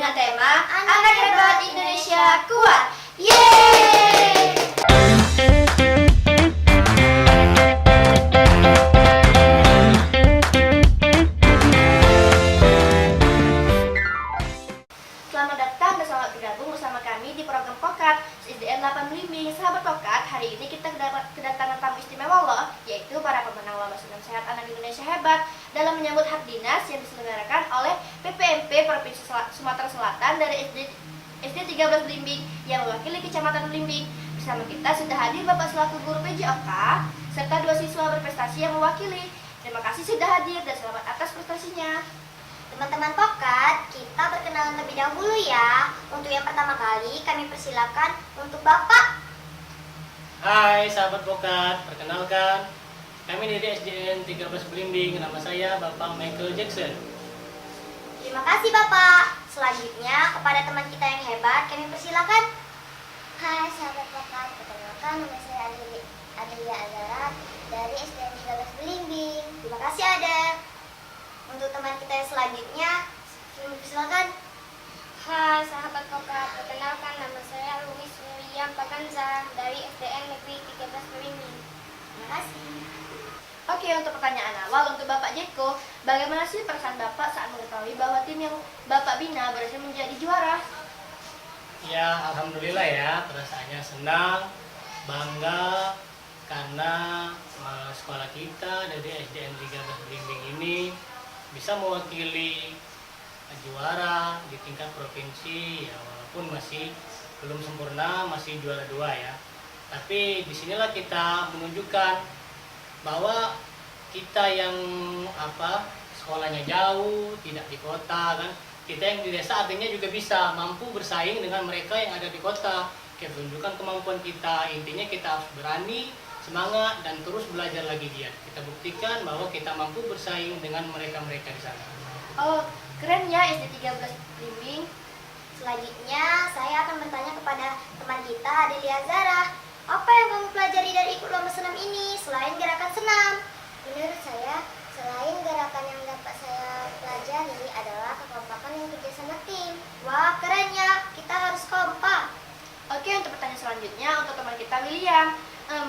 dengan tema Anak Hebat Indonesia Kuat. Yeay! Selamat datang dan selamat bergabung bersama kami di program Pokat SDN 8 Belimbing. Sahabat Pokat, hari ini kita kedatangan tamu istimewa loh, yaitu para pemenang Lomba Senam Sehat Anak Indonesia Hebat dalam menyambut hak dinas yang diselenggarakan oleh PPMP Provinsi Sumatera Selatan dari SD 13 Belimbing yang mewakili Kecamatan Belimbing. Bersama kita sudah hadir Bapak selaku Guru PJOK serta 2 siswa berprestasi yang mewakili. Terima kasih sudah hadir dan selamat atas prestasinya. Teman-teman Pokat, kita berkenalan terlebih dahulu ya. Untuk yang pertama kali, kami persilakan untuk Bapak. Hai sahabat Pokat, perkenalkan kami dari SDN 13 Belimbing. Nama saya Bapak Michael Jackson. Terima kasih Bapak. Selanjutnya, kepada teman kita yang hebat, kami persilakan. Hai sahabat Pokat, perkenalkan nama saya Adelia Azara dari SDN 13 Belimbing. Terima kasih Ade. Untuk teman kita yang selanjutnya, kami persilakan. Hai sahabat Pokat, perkenalkan nama saya Luis William Pakanza dari SDN Negeri 13 Belimbing. Terima kasih. Oke, untuk pertanyaan awal untuk Bapak Jeko, bagaimana sih perasaan Bapak saat mengetahui bahwa tim yang Bapak bina berhasil menjadi juara? Ya, alhamdulillah ya, perasaannya senang, bangga karena sekolah kita dari SDN 13 Belimbing ini bisa mewakili juara di tingkat provinsi ya, walaupun masih belum sempurna, masih juara 2 ya. Tapi disinilah kita menunjukkan bahwa kita yang sekolahnya jauh, tidak di kota kan, kita yang di desa artinya juga bisa mampu bersaing dengan mereka yang ada di kota. Kita tunjukkan kemampuan kita, intinya kita harus berani, semangat, dan terus belajar lagi giat. Kita buktikan bahwa kita mampu bersaing dengan mereka-mereka di sana. Oh, keren ya SD 13 Belimbing. Selanjutnya, saya akan bertanya kepada teman kita, Adelia Zara. Apa yang kamu pelajari dari ikut lomba senam ini selain gerakan senam? Menurut saya, selain gerakan yang dapat saya pelajari adalah kekompakan yang kerja sama tim. Wah, keren ya. Kita harus kompak. Oke, untuk pertanyaan selanjutnya untuk teman kita William.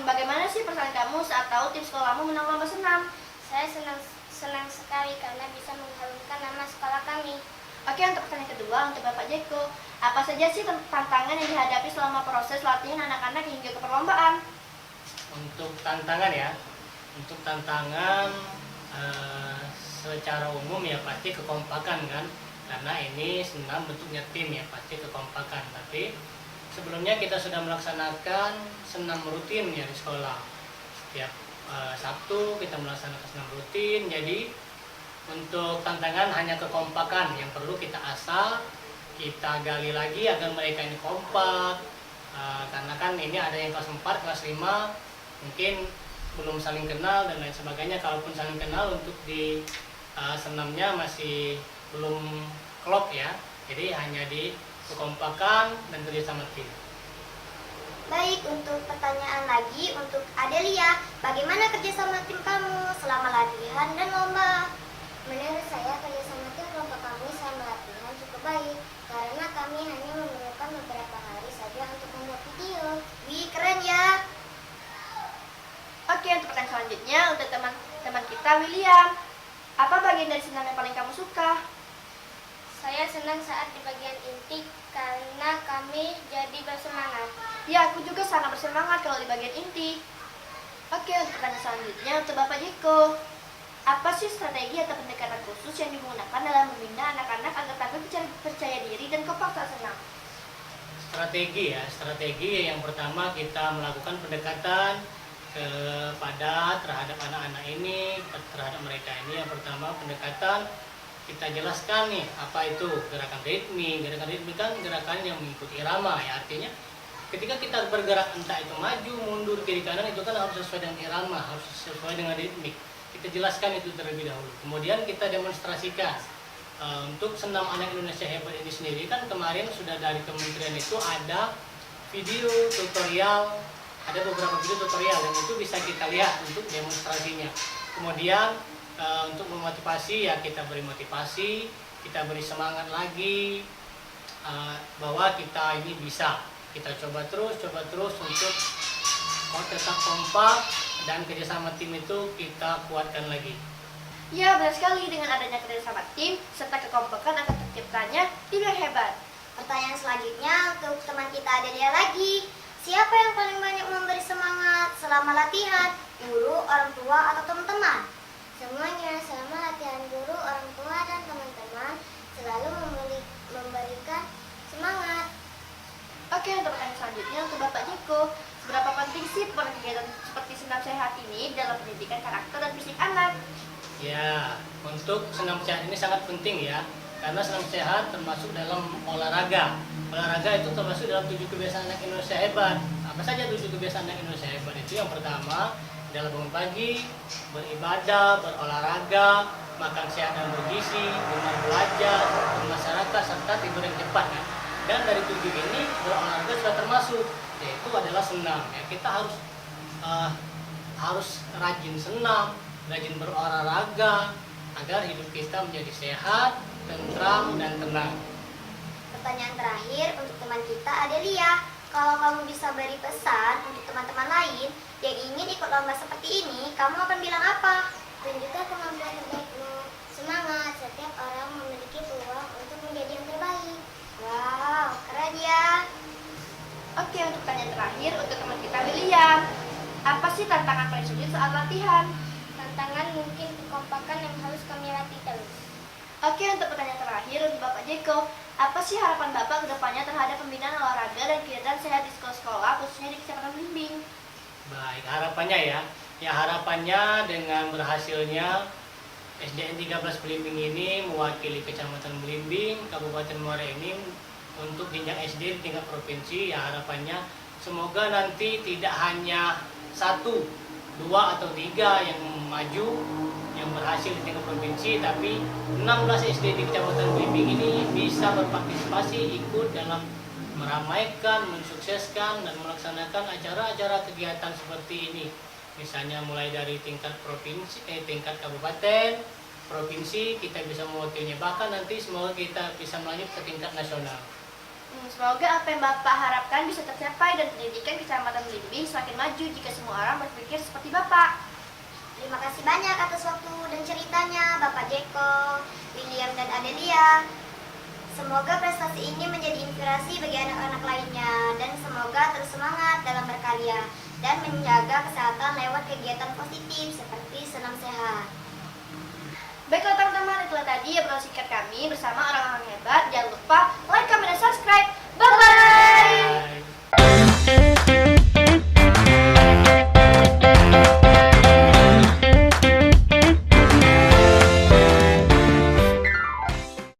Bagaimana sih perasaan kamu saat tahu tim sekolahmu menang lomba senam? Saya senang sekali karena bisa mengharumkan nama sekolah kami. Oke, untuk pertanyaan kedua untuk Bapak Jeko. Apa saja sih tantangan yang dihadapi selama proses latihan anak-anak hingga ke perlombaan? Untuk tantangan ya, untuk tantangan secara umum ya pasti kekompakan kan, karena ini senam bentuknya tim ya, pasti kekompakan. Tapi sebelumnya kita sudah melaksanakan senam rutin ya di sekolah. Setiap Sabtu kita melaksanakan senam rutin. Jadi untuk tantangan hanya kekompakan yang perlu kita asah, kita gali lagi agar mereka ini kompak. Karena kan ini ada yang kelas 4, kelas 5 mungkin belum saling kenal dan lain sebagainya. Kalaupun saling kenal, untuk di senamnya masih belum klop ya. Jadi hanya di kekompakan dan kerjasama tim. Baik, untuk pertanyaan lagi untuk Adelia. Bagaimana kerjasama tim kamu selama latihan dan lomba? Menurut saya, kerjasama tim kelompok kami selama latihan cukup baik karena kami hanya memerlukan beberapa hari saja untuk membuat video. Wih, keren ya! Oke, untuk pertanyaan selanjutnya untuk teman kita William. Apa bagian dari senam yang paling kamu suka? Saya senang saat di bagian inti karena kami jadi bersemangat. Ya, aku juga sangat bersemangat kalau di bagian inti. Oke, untuk pertanyaan selanjutnya untuk Bapak Jeko. Apa sih strategi atau pendekatan khusus yang digunakan dalam membina anak-anak agar tampil percaya diri dan kompak saat senam? Strategi yang pertama kita melakukan pendekatan terhadap anak-anak ini, terhadap mereka ini. Yang pertama pendekatan kita jelaskan nih apa itu gerakan ritmik. Gerakan ritmik kan gerakan yang mengikuti irama ya, artinya ketika kita bergerak entah itu maju, mundur, kiri kanan itu kan harus sesuai dengan irama, harus sesuai dengan ritmik. Kita jelaskan itu terlebih dahulu. Kemudian kita demonstrasikan. Untuk senam anak Indonesia Hebat ini sendiri kan kemarin sudah dari kementerian itu ada video tutorial, ada beberapa video tutorial yang itu bisa kita lihat untuk demonstrasinya. Kemudian untuk memotivasi ya kita beri motivasi, kita beri semangat lagi, bahwa kita ini bisa. Kita coba terus untuk tetap kompak dan kerjasama tim itu kita kuatkan lagi. Ya, benar sekali, dengan adanya kerjasama tim serta kekompakan akan terciptanya tim yang hebat. Pertanyaan selanjutnya untuk teman kita Adelia lagi. Siapa yang paling banyak memberi semangat selama latihan? Guru, orang tua, atau teman-teman? Semuanya, selama latihan guru, orang tua, dan teman-teman selalu memberikan semangat. Oke, untuk pertanyaan selanjutnya untuk Bapak Jeko. Seberapa penting sih kegiatan seperti senam sehat ini dalam pendidikan karakter dan fisik anak? Ya, untuk senam sehat ini sangat penting ya, karena senam sehat termasuk dalam olahraga. Olahraga itu termasuk dalam 7 kebiasaan anak Indonesia hebat. Apa saja 7 kebiasaan anak Indonesia hebat? Itu yang pertama adalah bangun pagi, beribadah, berolahraga, makan sehat dan bergizi, gemar belajar, bermasyarakat, serta tidur yang cepat ya. Dan dari 7 ini berolahraga sudah termasuk, yaitu adalah senam. Ya, kita harus rajin senam, rajin berolahraga agar hidup kita menjadi sehat, tentram, dan tenang. Pertanyaan terakhir untuk teman kita Adelia. Kalau kamu bisa beri pesan untuk teman-teman lain yang ingin ikut lomba seperti ini, kamu akan bilang apa? Tunjukkan kemampuan terbaikmu. Semangat, setiap orang memiliki peluang untuk menjadi yang terbaik. Wow, keren ya. Oke, untuk pertanyaan terakhir untuk teman kita William. Apa sih tantangan paling sulit saat latihan? Tantangan mungkin kekompakan yang harus kami latih terus. Oke, untuk pertanyaan terakhir untuk Bapak Jeko. Apa sih harapan Bapak ke depannya terhadap pembinaan olahraga dan kegiatan sehat di sekolah-sekolah, khususnya di Kecamatan Belimbing? Baik, harapannya ya. Ya, harapannya dengan berhasilnya SDN 13 Belimbing ini mewakili Kecamatan Belimbing, Kabupaten Muara Enim untuk jenjang SD di tingkat provinsi. Ya, harapannya semoga nanti tidak hanya 1, 2, atau 3 yang maju, yang berhasil di tingkat provinsi, tapi 16 SD di Kecamatan Belimbing ini bisa berpartisipasi ikut dalam meramaikan, mensukseskan, dan melaksanakan acara-acara kegiatan seperti ini. Misalnya mulai dari tingkat provinsi, tingkat kabupaten, provinsi, kita bisa mewakilinya, bahkan nanti semoga kita bisa melanjut ke tingkat nasional. Semoga apa yang Bapak harapkan bisa tercapai dan pendidikan Kecamatan Belimbing semakin maju jika semua orang berpikir seperti Bapak. Terima kasih banyak atas waktu dan ceritanya Bapak Jeko, William, dan Adelia. Semoga prestasi ini menjadi inspirasi bagi anak-anak lainnya dan semoga terus semangat dalam berkarya dan menjaga kesehatan lewat kegiatan positif seperti senam sehat. Baiklah teman-teman, itulah tadi obrolan singkat kami bersama orang-orang hebat. Jangan lupa